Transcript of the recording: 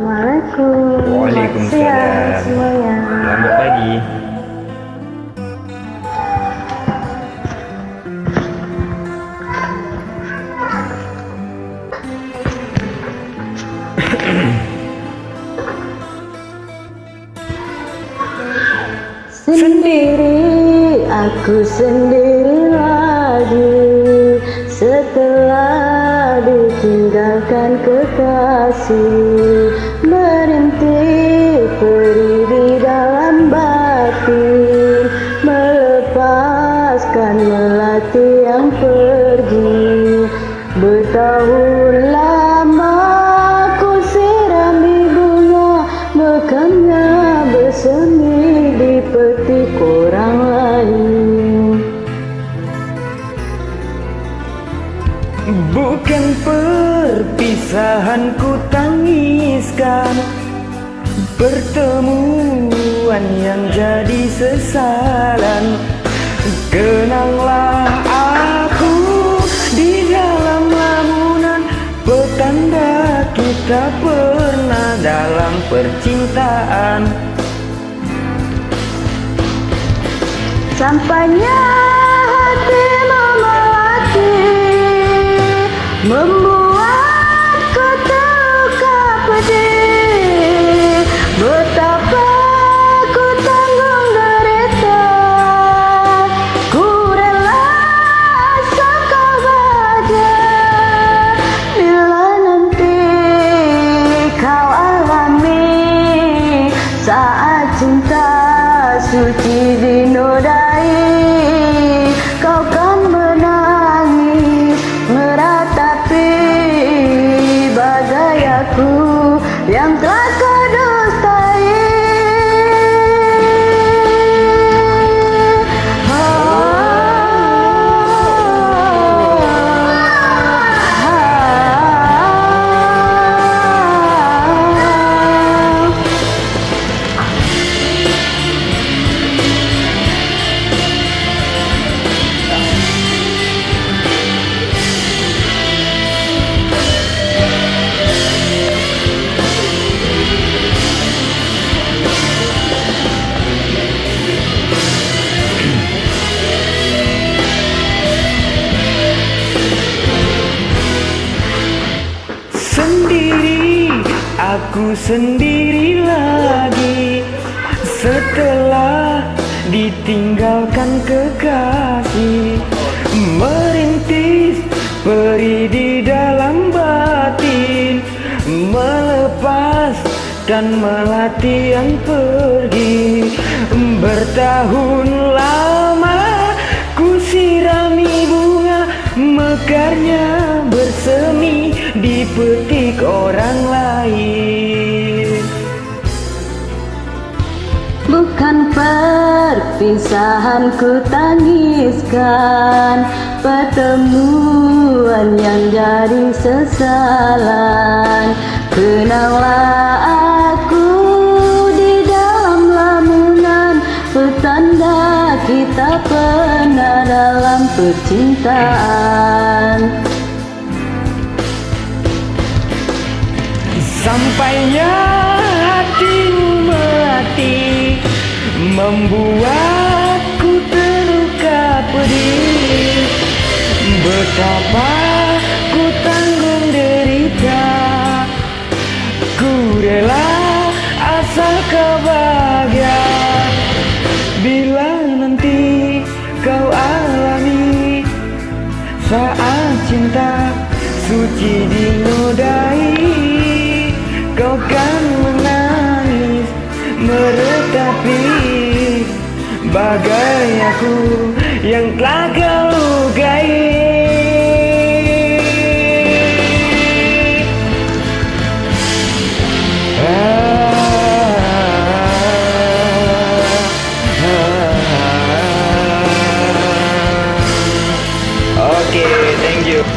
Assalamualaikum. Waalaikumsalam. Semuanya. Selamat pagi. Sendiri, aku sendiri lagi setelah ditinggalkan kekasih, merintih peri di dalam batin, melepaskan melati yang pergi. Bertahun lama ku sirami bunga, mekamnya bersemi di petik orang lain. Bukan perpisahan ku tangiskan, pertemuan yang jadi sesalan. Kenanglah aku di dalam lamunan, petanda kita pernah dalam percintaan. Sampainya hati memelati, membuatku terluka pedih. Betapa ku tanggung derita, ku rela asal kau bahagia. Bila nanti kau alami saat cinta suci dinodai, kau kan menangis meratapi bagai aku yang telah kau dustai. Sendiri, aku sendiri lagi setelah ditinggalkan kekasih, merintis peri di dalam batin, melepaskan melati yang pergi. Bertahun lama ku sirami bunga, mekarnya bersemi di petik orang lain. Bukan perpisahan ku tangiskan, pertemuan yang jadi sesalan. Kenanglah aku di dalam lamunan, petanda kita pernah dalam percintaan. Sampainya hatimu melati, membuatku terluka pedih. Betapa ku tanggung derita, ku rela asal kau bahagia. Bila nanti kau alami saat cinta suci dinodai, kau kan menangis meratapi bagai aku yang telah kau lukai. Oke, thank you.